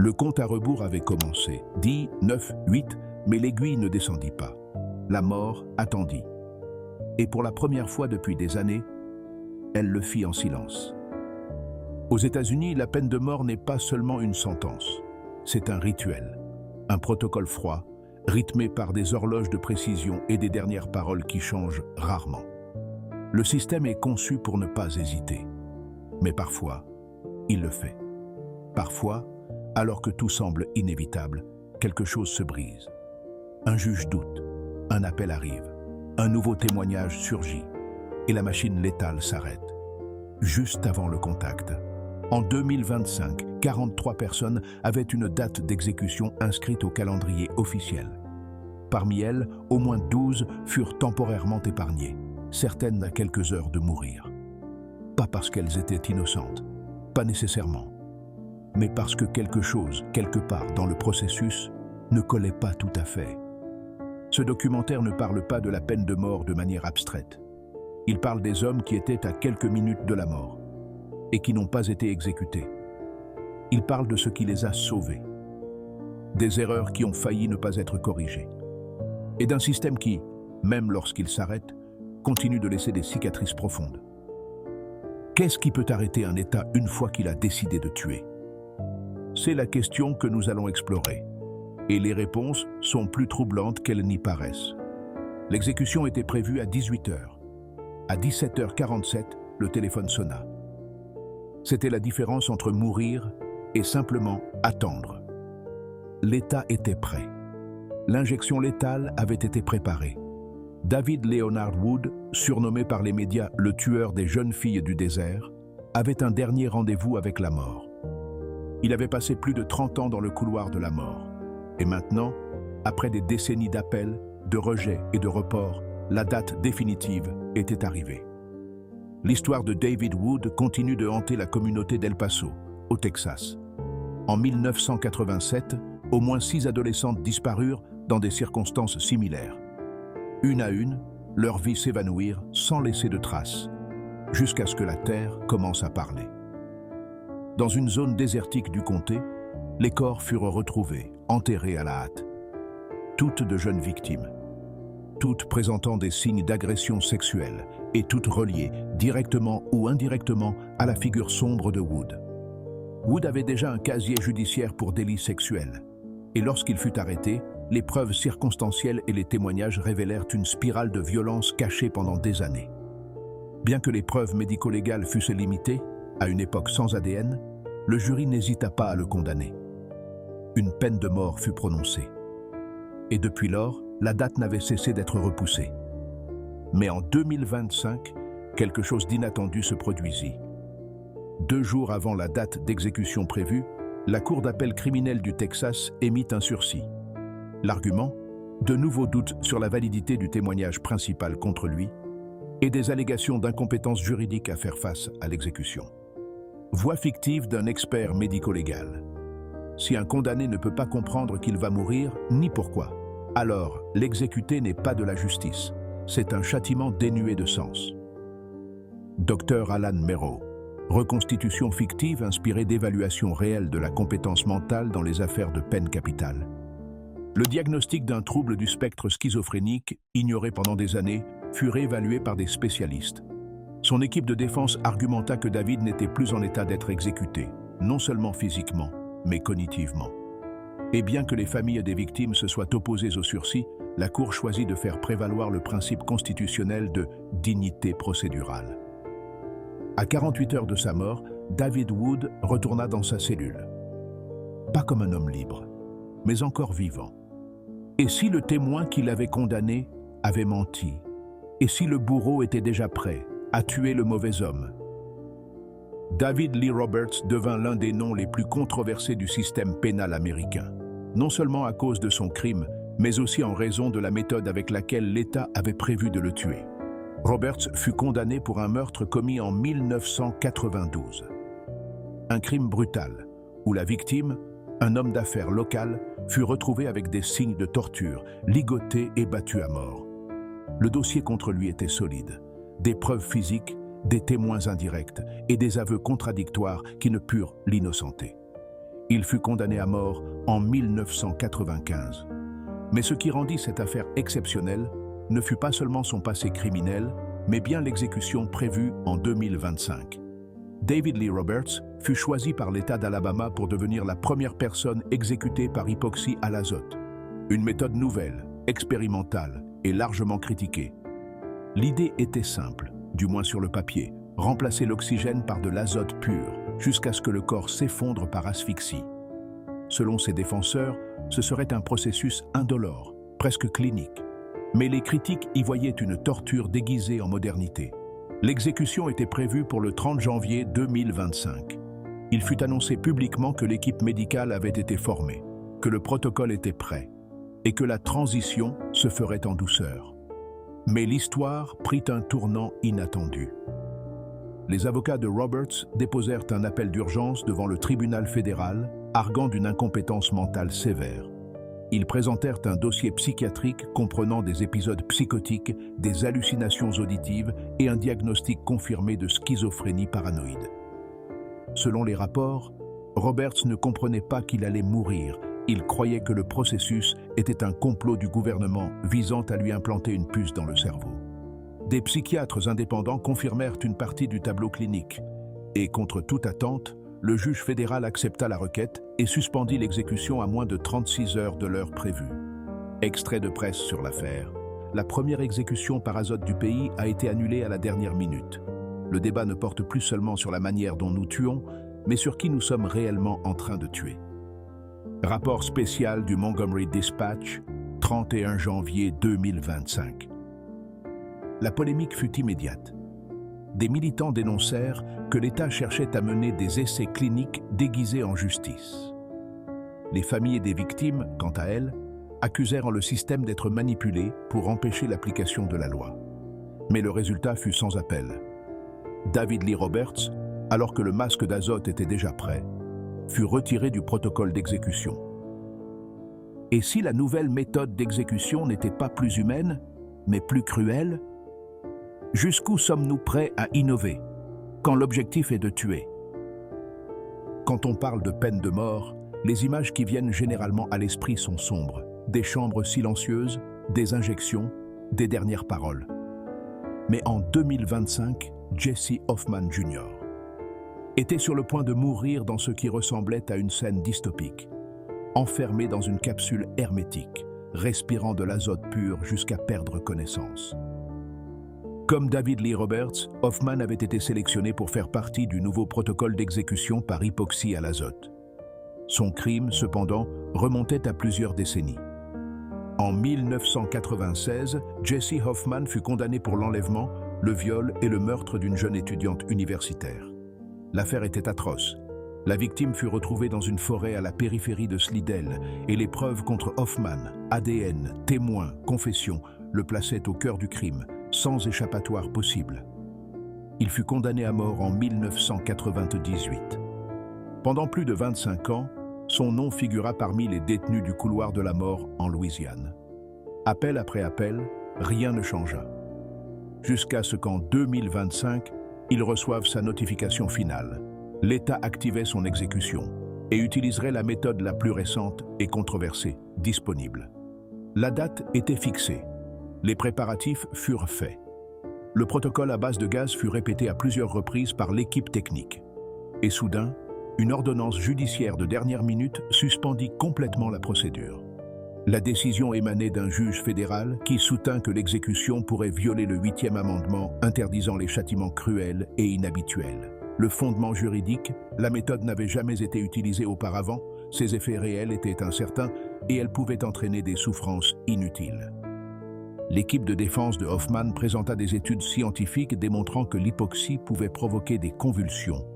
Le compte à rebours avait commencé. 10, 9, 8, mais l'aiguille ne descendit pas. La mort attendit. Et pour la première fois depuis des années, elle le fit en silence. Aux États-Unis, la peine de mort n'est pas seulement une sentence. C'est un rituel, un protocole froid, rythmé par des horloges de précision et des dernières paroles qui changent rarement. Le système est conçu pour ne pas hésiter. Mais parfois, il le fait. Parfois, alors que tout semble inévitable, quelque chose se brise. Un juge doute, un appel arrive, un nouveau témoignage surgit, et la machine létale s'arrête. Juste avant le contact. En 2025, 43 personnes avaient une date d'exécution inscrite au calendrier officiel. Parmi elles, au moins 12 furent temporairement épargnées, certaines à quelques heures de mourir. Pas parce qu'elles étaient innocentes, pas nécessairement, mais parce que quelque chose, quelque part dans le processus, ne collait pas tout à fait. Ce documentaire ne parle pas de la peine de mort de manière abstraite. Il parle des hommes qui étaient à quelques minutes de la mort et qui n'ont pas été exécutés. Il parle de ce qui les a sauvés, des erreurs qui ont failli ne pas être corrigées, et d'un système qui, même lorsqu'il s'arrête, continue de laisser des cicatrices profondes. Qu'est-ce qui peut arrêter un État une fois qu'il a décidé de tuer? C'est la question que nous allons explorer, et les réponses sont plus troublantes qu'elles n'y paraissent. L'exécution était prévue à 18 h. À 17h47, le téléphone sonna. C'était la différence entre mourir et simplement attendre. L'État était prêt. L'injection létale avait été préparée. David Leonard Wood, surnommé par les médias le tueur des jeunes filles du désert, avait un dernier rendez-vous avec la mort. Il avait passé plus de 30 ans dans le couloir de la mort. Et maintenant, après des décennies d'appels, de rejets et de reports, la date définitive était arrivée. L'histoire de David Wood continue de hanter la communauté d'El Paso, au Texas. En 1987, au moins 6 adolescentes disparurent dans des circonstances similaires. Une à une, leurs vies s'évanouirent sans laisser de traces, jusqu'à ce que la terre commence à parler. Dans une zone désertique du comté, les corps furent retrouvés, enterrés à la hâte. Toutes de jeunes victimes. Toutes présentant des signes d'agression sexuelle et toutes reliées, directement ou indirectement, à la figure sombre de Wood. Wood avait déjà un casier judiciaire pour délits sexuels, et lorsqu'il fut arrêté, les preuves circonstancielles et les témoignages révélèrent une spirale de violence cachée pendant des années. Bien que les preuves médico-légales fussent limitées, à une époque sans ADN, le jury n'hésita pas à le condamner. Une peine de mort fut prononcée. Et depuis lors, la date n'avait cessé d'être repoussée. Mais en 2025, quelque chose d'inattendu se produisit. 2 jours avant la date d'exécution prévue, la Cour d'appel criminelle du Texas émit un sursis. L'argument, de nouveaux doutes sur la validité du témoignage principal contre lui et des allégations d'incompétence juridique à faire face à l'exécution. Voix fictive d'un expert médico-légal. Si un condamné ne peut pas comprendre qu'il va mourir, ni pourquoi, alors l'exécuté n'est pas de la justice, c'est un châtiment dénué de sens. Dr Alan Merrow. Reconstitution fictive inspirée d'évaluations réelles de la compétence mentale dans les affaires de peine capitale. Le diagnostic d'un trouble du spectre schizophrénique, ignoré pendant des années, fut réévalué par des spécialistes. Son équipe de défense argumenta que David n'était plus en état d'être exécuté, non seulement physiquement, mais cognitivement. Et bien que les familles des victimes se soient opposées au sursis, la Cour choisit de faire prévaloir le principe constitutionnel de dignité procédurale. À 48 heures de sa mort, David Wood retourna dans sa cellule. Pas comme un homme libre, mais encore vivant. Et si le témoin qui l'avait condamné avait menti? Et si le bourreau était déjà prêt à tuer le mauvais homme? David Lee Roberts devint l'un des noms les plus controversés du système pénal américain, non seulement à cause de son crime, mais aussi en raison de la méthode avec laquelle l'État avait prévu de le tuer. Roberts fut condamné pour un meurtre commis en 1992. Un crime brutal, où la victime, un homme d'affaires local, fut retrouvé avec des signes de torture, ligoté et battu à mort. Le dossier contre lui était solide. Des preuves physiques, des témoins indirects et des aveux contradictoires qui ne purent l'innocenter. Il fut condamné à mort en 1995. Mais ce qui rendit cette affaire exceptionnelle ne fut pas seulement son passé criminel, mais bien l'exécution prévue en 2025. David Lee Roberts fut choisi par l'État d'Alabama pour devenir la première personne exécutée par hypoxie à l'azote. Une méthode nouvelle, expérimentale et largement critiquée. L'idée était simple, du moins sur le papier, remplacer l'oxygène par de l'azote pur, jusqu'à ce que le corps s'effondre par asphyxie. Selon ses défenseurs, ce serait un processus indolore, presque clinique. Mais les critiques y voyaient une torture déguisée en modernité. L'exécution était prévue pour le 30 janvier 2025. Il fut annoncé publiquement que l'équipe médicale avait été formée, que le protocole était prêt et que la transition se ferait en douceur. Mais l'histoire prit un tournant inattendu. Les avocats de Roberts déposèrent un appel d'urgence devant le tribunal fédéral, arguant d'une incompétence mentale sévère. Ils présentèrent un dossier psychiatrique comprenant des épisodes psychotiques, des hallucinations auditives et un diagnostic confirmé de schizophrénie paranoïde. Selon les rapports, Roberts ne comprenait pas qu'il allait mourir. Il croyait que le processus était un complot du gouvernement visant à lui implanter une puce dans le cerveau. Des psychiatres indépendants confirmèrent une partie du tableau clinique et, contre toute attente, le juge fédéral accepta la requête et suspendit l'exécution à moins de 36 heures de l'heure prévue. Extrait de presse sur l'affaire. La première exécution par azote du pays a été annulée à la dernière minute. Le débat ne porte plus seulement sur la manière dont nous tuons, mais sur qui nous sommes réellement en train de tuer. Rapport spécial du Montgomery Dispatch, 31 janvier 2025. La polémique fut immédiate. Des militants dénoncèrent que l'État cherchait à mener des essais cliniques déguisés en justice. Les familles des victimes, quant à elles, accusèrent le système d'être manipulé pour empêcher l'application de la loi. Mais le résultat fut sans appel. David Lee Roberts, alors que le masque d'azote était déjà prêt, fut retiré du protocole d'exécution. Et si la nouvelle méthode d'exécution n'était pas plus humaine, mais plus cruelle? Jusqu'où sommes-nous prêts à innover, quand l'objectif est de tuer? Quand on parle de peine de mort, les images qui viennent généralement à l'esprit sont sombres. Des chambres silencieuses, des injections, des dernières paroles. Mais en 2025, Jesse Hoffman Jr. était sur le point de mourir dans ce qui ressemblait à une scène dystopique, enfermé dans une capsule hermétique, respirant de l'azote pur jusqu'à perdre connaissance. Comme David Lee Roberts, Hoffman avait été sélectionné pour faire partie du nouveau protocole d'exécution par hypoxie à l'azote. Son crime, cependant, remontait à plusieurs décennies. En 1996, Jesse Hoffman fut condamné pour l'enlèvement, le viol et le meurtre d'une jeune étudiante universitaire. L'affaire était atroce. La victime fut retrouvée dans une forêt à la périphérie de Slidell et les preuves contre Hoffman, ADN, témoins, confessions, le plaçaient au cœur du crime, sans échappatoire possible. Il fut condamné à mort en 1998. Pendant plus de 25 ans, son nom figura parmi les détenus du couloir de la mort en Louisiane. Appel après appel, rien ne changea. Jusqu'à ce qu'en 2025, il reçoive sa notification finale. L'État activait son exécution et utiliserait la méthode la plus récente et controversée, disponible. La date était fixée. Les préparatifs furent faits. Le protocole à base de gaz fut répété à plusieurs reprises par l'équipe technique. Et soudain, une ordonnance judiciaire de dernière minute suspendit complètement la procédure. La décision émanait d'un juge fédéral qui soutint que l'exécution pourrait violer le 8e amendement interdisant les châtiments cruels et inhabituels. Le fondement juridique, la méthode n'avait jamais été utilisée auparavant, ses effets réels étaient incertains et elle pouvait entraîner des souffrances inutiles. L'équipe de défense de Hoffman présenta des études scientifiques démontrant que l'hypoxie pouvait provoquer des convulsions,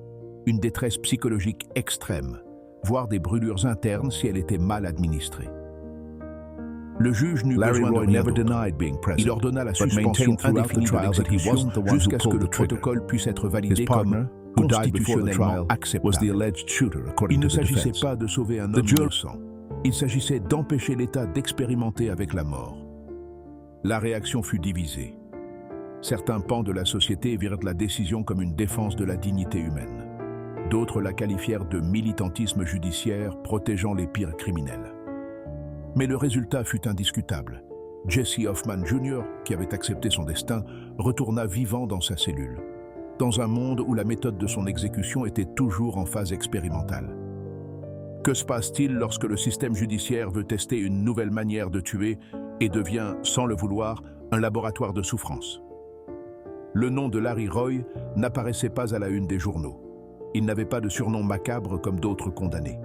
une détresse psychologique extrême, voire des brûlures internes si elle était mal administrée. Le juge n'eut besoin de rien d'autre. Il ordonna la suspension indéfinie de l'exécution jusqu'à ce que le protocole puisse être validé comme constitutionnellement acceptable. Il ne s'agissait pas de sauver un homme innocent. Il s'agissait d'empêcher l'État d'expérimenter avec la mort. La réaction fut divisée. Certains pans de la société virent la décision comme une défense de la dignité humaine. D'autres la qualifièrent de militantisme judiciaire protégeant les pires criminels. Mais le résultat fut indiscutable. Jesse Hoffman Jr., qui avait accepté son destin, retourna vivant dans sa cellule, dans un monde où la méthode de son exécution était toujours en phase expérimentale. Que se passe-t-il lorsque le système judiciaire veut tester une nouvelle manière de tuer et devient, sans le vouloir, un laboratoire de souffrance? Le nom de Larry Roy n'apparaissait pas à la une des journaux. Il n'avait pas de surnom macabre comme d'autres condamnés.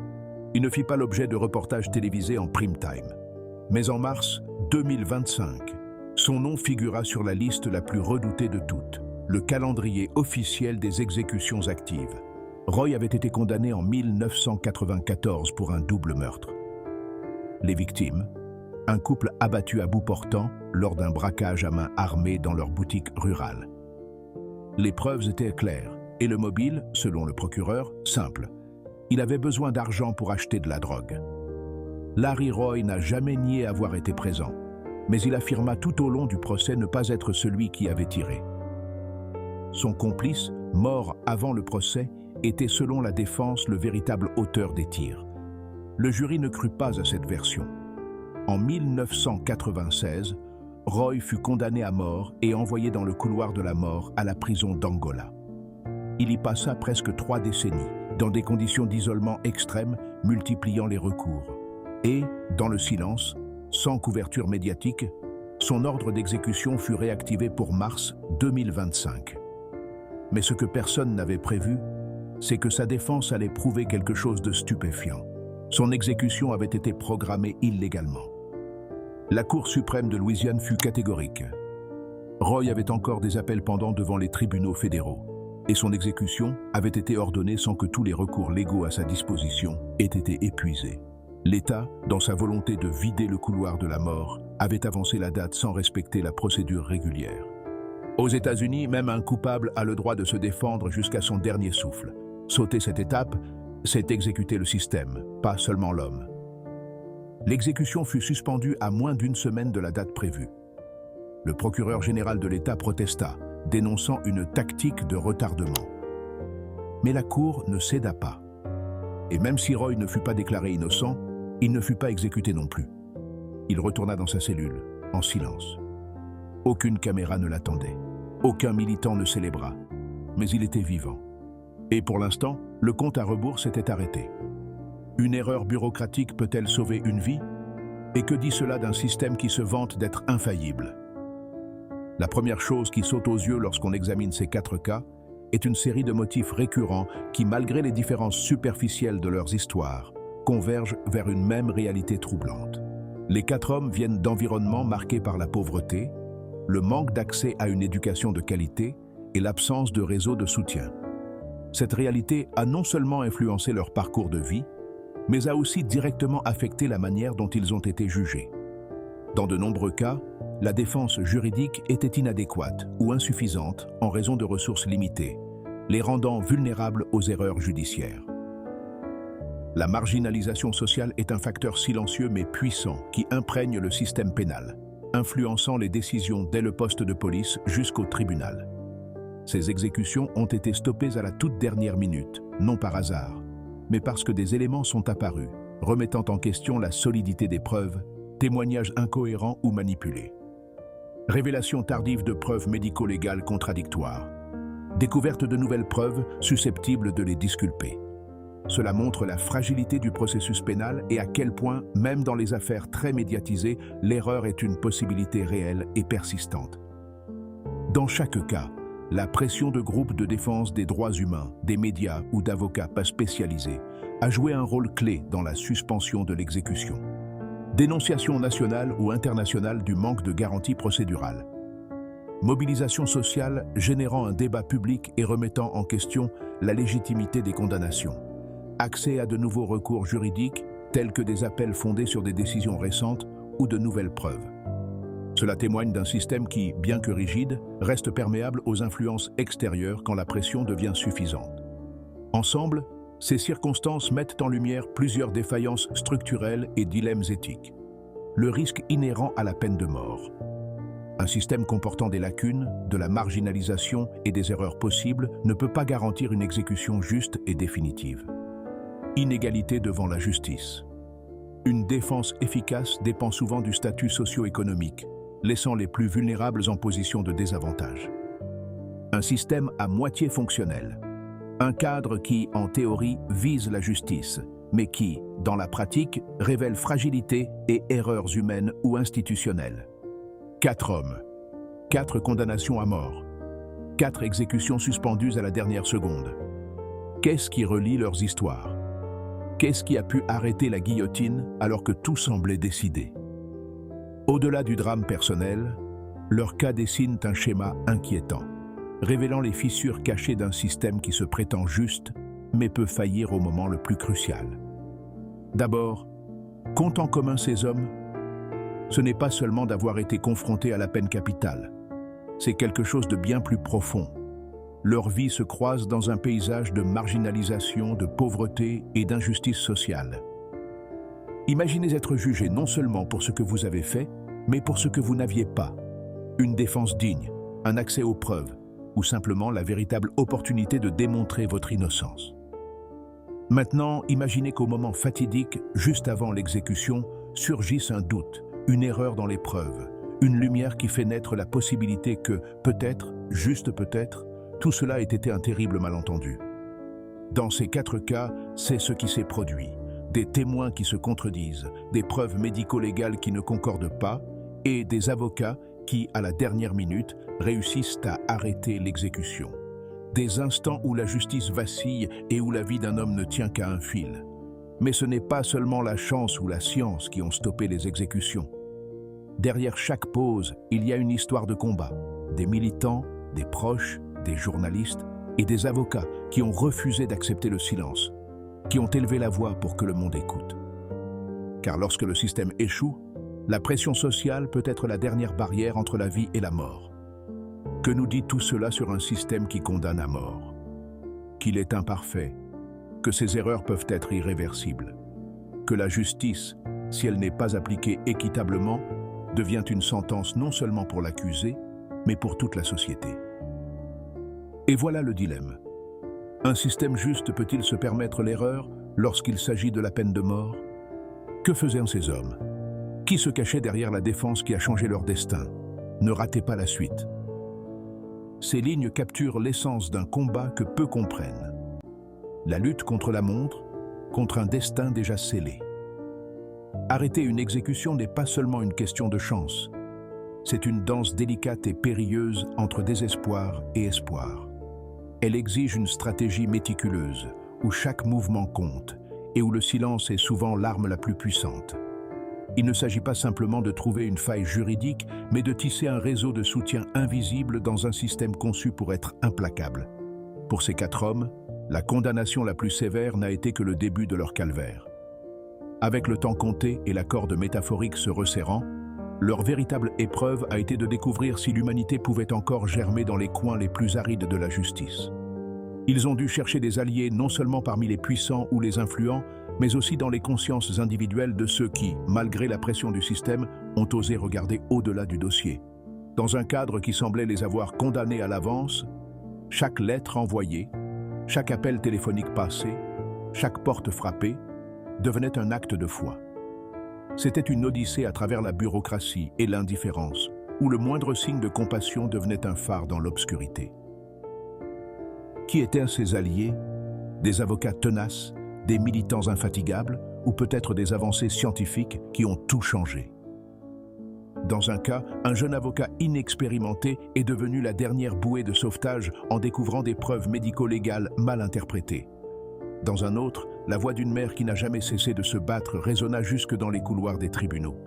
Il ne fit pas l'objet de reportages télévisés en prime time. Mais en mars 2025, son nom figura sur la liste la plus redoutée de toutes, le calendrier officiel des exécutions actives. Roy avait été condamné en 1994 pour un double meurtre. Les victimes, un couple abattu à bout portant lors d'un braquage à main armée dans leur boutique rurale. Les preuves étaient claires, et le mobile, selon le procureur, simple. Il avait besoin d'argent pour acheter de la drogue. Larry Roy n'a jamais nié avoir été présent, mais il affirma tout au long du procès ne pas être celui qui avait tiré. Son complice, mort avant le procès, était selon la défense le véritable auteur des tirs. Le jury ne crut pas à cette version. En 1996, Roy fut condamné à mort et envoyé dans le couloir de la mort à la prison d'Angola. Il y passa presque 3 décennies, dans des conditions d'isolement extrêmes, multipliant les recours. Et, dans le silence, sans couverture médiatique, son ordre d'exécution fut réactivé pour mars 2025. Mais ce que personne n'avait prévu, c'est que sa défense allait prouver quelque chose de stupéfiant. Son exécution avait été programmée illégalement. La Cour suprême de Louisiane fut catégorique. Roy avait encore des appels pendants devant les tribunaux fédéraux, et son exécution avait été ordonnée sans que tous les recours légaux à sa disposition aient été épuisés. L'État, dans sa volonté de vider le couloir de la mort, avait avancé la date sans respecter la procédure régulière. Aux États-Unis, même un coupable a le droit de se défendre jusqu'à son dernier souffle. Sauter cette étape, c'est exécuter le système, pas seulement l'homme. L'exécution fut suspendue à moins d'une semaine de la date prévue. Le procureur général de l'État protesta, dénonçant une tactique de retardement. Mais la Cour ne céda pas. Et même si Roy ne fut pas déclaré innocent, il ne fut pas exécuté non plus. Il retourna dans sa cellule, en silence. Aucune caméra ne l'attendait. Aucun militant ne célébra. Mais il était vivant. Et pour l'instant, le compte à rebours s'était arrêté. Une erreur bureaucratique peut-elle sauver une vie? Et que dit cela d'un système qui se vante d'être infaillible? La première chose qui saute aux yeux lorsqu'on examine ces 4 cas est une série de motifs récurrents qui, malgré les différences superficielles de leurs histoires, convergent vers une même réalité troublante. Les 4 hommes viennent d'environnements marqués par la pauvreté, le manque d'accès à une éducation de qualité et l'absence de réseau de soutien. Cette réalité a non seulement influencé leur parcours de vie, mais a aussi directement affecté la manière dont ils ont été jugés. Dans de nombreux cas, la défense juridique était inadéquate ou insuffisante en raison de ressources limitées, les rendant vulnérables aux erreurs judiciaires. La marginalisation sociale est un facteur silencieux mais puissant qui imprègne le système pénal, influençant les décisions dès le poste de police jusqu'au tribunal. Ces exécutions ont été stoppées à la toute dernière minute, non par hasard, mais parce que des éléments sont apparus, remettant en question la solidité des preuves, témoignages incohérents ou manipulés. Révélation tardive de preuves médico-légales contradictoires. Découverte de nouvelles preuves susceptibles de les disculper. Cela montre la fragilité du processus pénal et à quel point, même dans les affaires très médiatisées, l'erreur est une possibilité réelle et persistante. Dans chaque cas, la pression de groupes de défense des droits humains, des médias ou d'avocats pas spécialisés a joué un rôle clé dans la suspension de l'exécution. Dénonciation nationale ou internationale du manque de garanties procédurales. Mobilisation sociale générant un débat public et remettant en question la légitimité des condamnations. Accès à de nouveaux recours juridiques, tels que des appels fondés sur des décisions récentes ou de nouvelles preuves. Cela témoigne d'un système qui, bien que rigide, reste perméable aux influences extérieures quand la pression devient suffisante. Ensemble, ces circonstances mettent en lumière plusieurs défaillances structurelles et dilemmes éthiques. Le risque inhérent à la peine de mort. Un système comportant des lacunes, de la marginalisation et des erreurs possibles ne peut pas garantir une exécution juste et définitive. Inégalité devant la justice. Une défense efficace dépend souvent du statut socio-économique, laissant les plus vulnérables en position de désavantage. Un système à moitié fonctionnel. Un cadre qui, en théorie, vise la justice, mais qui, dans la pratique, révèle fragilité et erreurs humaines ou institutionnelles. 4 hommes, 4 condamnations à mort, 4 exécutions suspendues à la dernière seconde. Qu'est-ce qui relie leurs histoires? Qu'est-ce qui a pu arrêter la guillotine alors que tout semblait décidé? Au-delà du drame personnel, leurs cas dessinent un schéma inquiétant, révélant les fissures cachées d'un système qui se prétend juste, mais peut faillir au moment le plus crucial. D'abord, qu'ont en commun ces hommes? Ce n'est pas seulement d'avoir été confrontés à la peine capitale, c'est quelque chose de bien plus profond. Leurs vies se croisent dans un paysage de marginalisation, de pauvreté et d'injustice sociale. Imaginez être jugé non seulement pour ce que vous avez fait, mais pour ce que vous n'aviez pas. Une défense digne, un accès aux preuves, ou simplement la véritable opportunité de démontrer votre innocence. Maintenant, imaginez qu'au moment fatidique, juste avant l'exécution, surgisse un doute, une erreur dans les preuves, une lumière qui fait naître la possibilité que, peut-être, juste peut-être, tout cela ait été un terrible malentendu. Dans ces 4 cas, c'est ce qui s'est produit. Des témoins qui se contredisent, des preuves médico-légales qui ne concordent pas, et des avocats qui, à la dernière minute, réussissent à arrêter l'exécution. Des instants où la justice vacille et où la vie d'un homme ne tient qu'à un fil. Mais ce n'est pas seulement la chance ou la science qui ont stoppé les exécutions. Derrière chaque pause, il y a une histoire de combat. Des militants, des proches, des journalistes et des avocats qui ont refusé d'accepter le silence, qui ont élevé la voix pour que le monde écoute. Car lorsque le système échoue, la pression sociale peut être la dernière barrière entre la vie et la mort. Que nous dit tout cela sur un système qui condamne à mort? Qu'il est imparfait, que ses erreurs peuvent être irréversibles, que la justice, si elle n'est pas appliquée équitablement, devient une sentence non seulement pour l'accusé, mais pour toute la société. Et voilà le dilemme. Un système juste peut-il se permettre l'erreur lorsqu'il s'agit de la peine de mort? Que faisaient ces hommes? Qui se cachait derrière la défense qui a changé leur destin? Ne ratez pas la suite. Ces lignes capturent l'essence d'un combat que peu comprennent. La lutte contre la montre, contre un destin déjà scellé. Arrêter une exécution n'est pas seulement une question de chance. C'est une danse délicate et périlleuse entre désespoir et espoir. Elle exige une stratégie méticuleuse, où chaque mouvement compte, et où le silence est souvent l'arme la plus puissante. Il ne s'agit pas simplement de trouver une faille juridique, mais de tisser un réseau de soutien invisible dans un système conçu pour être implacable. Pour ces 4 hommes, la condamnation la plus sévère n'a été que le début de leur calvaire. Avec le temps compté et la corde métaphorique se resserrant, leur véritable épreuve a été de découvrir si l'humanité pouvait encore germer dans les coins les plus arides de la justice. Ils ont dû chercher des alliés non seulement parmi les puissants ou les influents, mais aussi dans les consciences individuelles de ceux qui, malgré la pression du système, ont osé regarder au-delà du dossier. Dans un cadre qui semblait les avoir condamnés à l'avance, chaque lettre envoyée, chaque appel téléphonique passé, chaque porte frappée, devenait un acte de foi. C'était une odyssée à travers la bureaucratie et l'indifférence, où le moindre signe de compassion devenait un phare dans l'obscurité. Qui étaient ces alliés? Des avocats tenaces, des militants infatigables, ou peut-être des avancées scientifiques qui ont tout changé. Dans un cas, un jeune avocat inexpérimenté est devenu la dernière bouée de sauvetage en découvrant des preuves médico-légales mal interprétées. Dans un autre, la voix d'une mère qui n'a jamais cessé de se battre résonna jusque dans les couloirs des tribunaux.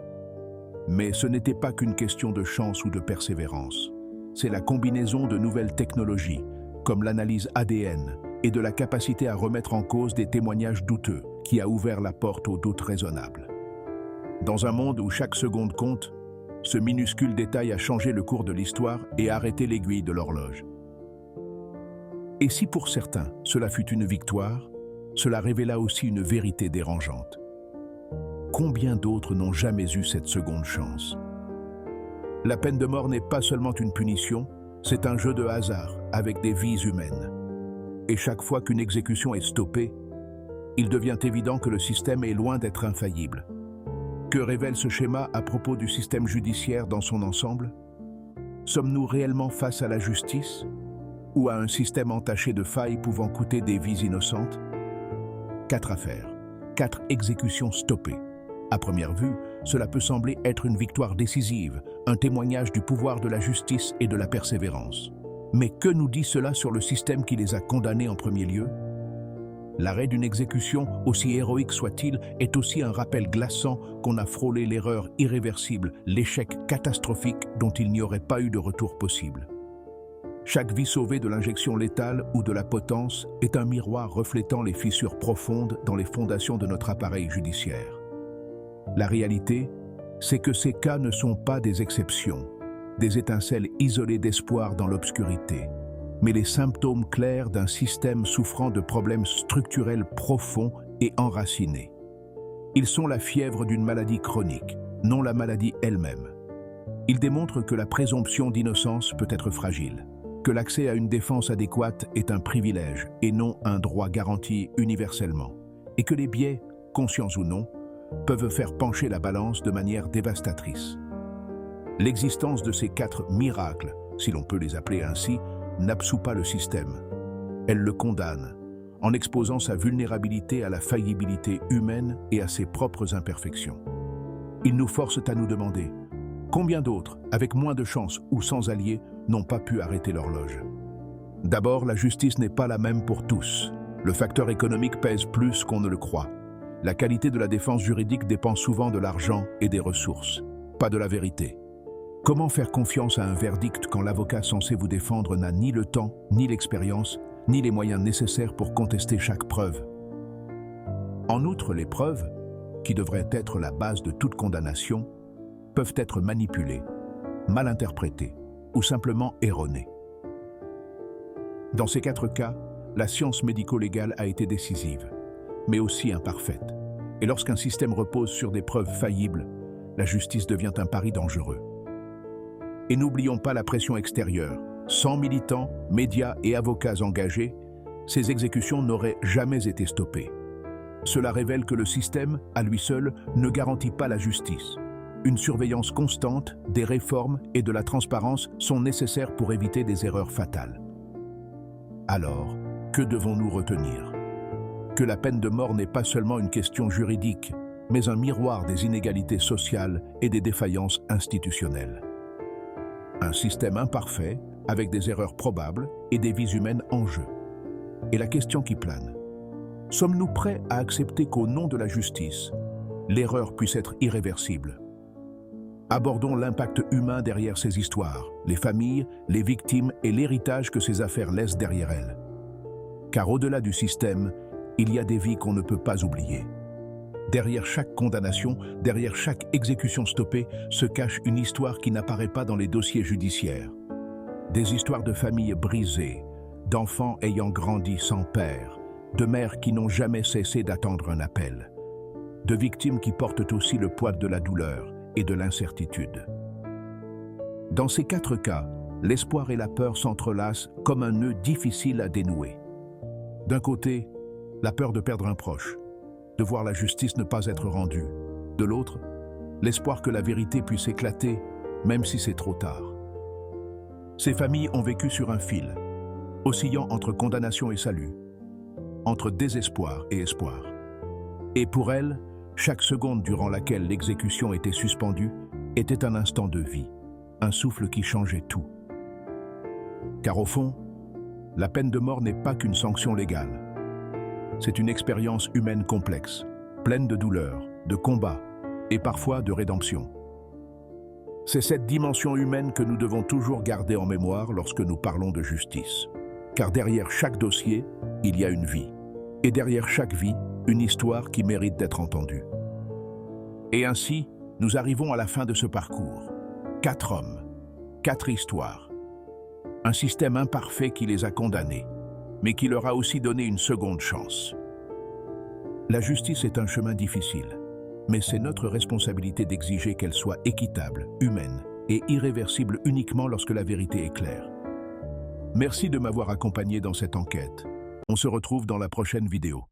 Mais ce n'était pas qu'une question de chance ou de persévérance. C'est la combinaison de nouvelles technologies, comme l'analyse ADN, et de la capacité à remettre en cause des témoignages douteux, qui a ouvert la porte aux doutes raisonnables. Dans un monde où chaque seconde compte, ce minuscule détail a changé le cours de l'histoire et arrêté l'aiguille de l'horloge. Et si pour certains, cela fut une victoire, cela révéla aussi une vérité dérangeante. Combien d'autres n'ont jamais eu cette seconde chance? La peine de mort n'est pas seulement une punition, c'est un jeu de hasard avec des vies humaines. Et chaque fois qu'une exécution est stoppée, il devient évident que le système est loin d'être infaillible. Que révèle ce schéma à propos du système judiciaire dans son ensemble? Sommes-nous réellement face à la justice ou à un système entaché de failles pouvant coûter des vies innocentes? 4 affaires, 4 exécutions stoppées. À première vue, cela peut sembler être une victoire décisive, un témoignage du pouvoir de la justice et de la persévérance. Mais que nous dit cela sur le système qui les a condamnés en premier lieu? L'arrêt d'une exécution, aussi héroïque soit-il, est aussi un rappel glaçant qu'on a frôlé l'erreur irréversible, l'échec catastrophique dont il n'y aurait pas eu de retour possible. Chaque vie sauvée de l'injection létale ou de la potence est un miroir reflétant les fissures profondes dans les fondations de notre appareil judiciaire. La réalité, c'est que ces cas ne sont pas des exceptions, des étincelles isolées d'espoir dans l'obscurité, mais les symptômes clairs d'un système souffrant de problèmes structurels profonds et enracinés. Ils sont la fièvre d'une maladie chronique, non la maladie elle-même. Ils démontrent que la présomption d'innocence peut être fragile, que l'accès à une défense adéquate est un privilège et non un droit garanti universellement, et que les biais, conscients ou non, peuvent faire pencher la balance de manière dévastatrice. L'existence de ces 4 miracles, si l'on peut les appeler ainsi, n'absout pas le système. Elle le condamne, en exposant sa vulnérabilité à la faillibilité humaine et à ses propres imperfections. Ils nous forcent à nous demander combien d'autres, avec moins de chance ou sans alliés, n'ont pas pu arrêter l'horloge. D'abord, la justice n'est pas la même pour tous. Le facteur économique pèse plus qu'on ne le croit. La qualité de la défense juridique dépend souvent de l'argent et des ressources, pas de la vérité. Comment faire confiance à un verdict quand l'avocat censé vous défendre n'a ni le temps, ni l'expérience, ni les moyens nécessaires pour contester chaque preuve? En outre, les preuves, qui devraient être la base de toute condamnation, peuvent être manipulées, mal interprétées ou simplement erronées. Dans ces 4 cas, la science médico-légale a été décisive, mais aussi imparfaite. Et lorsqu'un système repose sur des preuves faillibles, la justice devient un pari dangereux. Et n'oublions pas la pression extérieure. Sans militants, médias et avocats engagés, ces exécutions n'auraient jamais été stoppées. Cela révèle que le système, à lui seul, ne garantit pas la justice. Une surveillance constante, des réformes et de la transparence sont nécessaires pour éviter des erreurs fatales. Alors, que devons-nous retenir? Que la peine de mort n'est pas seulement une question juridique, mais un miroir des inégalités sociales et des défaillances institutionnelles. Un système imparfait, avec des erreurs probables et des vies humaines en jeu. Et la question qui plane: sommes-nous prêts à accepter qu'au nom de la justice, l'erreur puisse être irréversible? Abordons l'impact humain derrière ces histoires, les familles, les victimes et l'héritage que ces affaires laissent derrière elles. Car au-delà du système, il y a des vies qu'on ne peut pas oublier. Derrière chaque condamnation, derrière chaque exécution stoppée, se cache une histoire qui n'apparaît pas dans les dossiers judiciaires. Des histoires de familles brisées, d'enfants ayant grandi sans père, de mères qui n'ont jamais cessé d'attendre un appel, de victimes qui portent aussi le poids de la douleur et de l'incertitude. Dans ces 4 cas, l'espoir et la peur s'entrelacent comme un nœud difficile à dénouer. D'un côté, la peur de perdre un proche, de voir la justice ne pas être rendue. De l'autre, l'espoir que la vérité puisse éclater, même si c'est trop tard. Ces familles ont vécu sur un fil, oscillant entre condamnation et salut, entre désespoir et espoir. Et pour elles, chaque seconde durant laquelle l'exécution était suspendue était un instant de vie, un souffle qui changeait tout. Car au fond, la peine de mort n'est pas qu'une sanction légale. C'est une expérience humaine complexe, pleine de douleurs, de combats et parfois de rédemption. C'est cette dimension humaine que nous devons toujours garder en mémoire lorsque nous parlons de justice. Car derrière chaque dossier, il y a une vie. Et derrière chaque vie, une histoire qui mérite d'être entendue. Et ainsi, nous arrivons à la fin de ce parcours. 4 hommes, 4 histoires. Un système imparfait qui les a condamnés, mais qui leur a aussi donné une seconde chance. La justice est un chemin difficile, mais c'est notre responsabilité d'exiger qu'elle soit équitable, humaine et irréversible uniquement lorsque la vérité est claire. Merci de m'avoir accompagné dans cette enquête. On se retrouve dans la prochaine vidéo.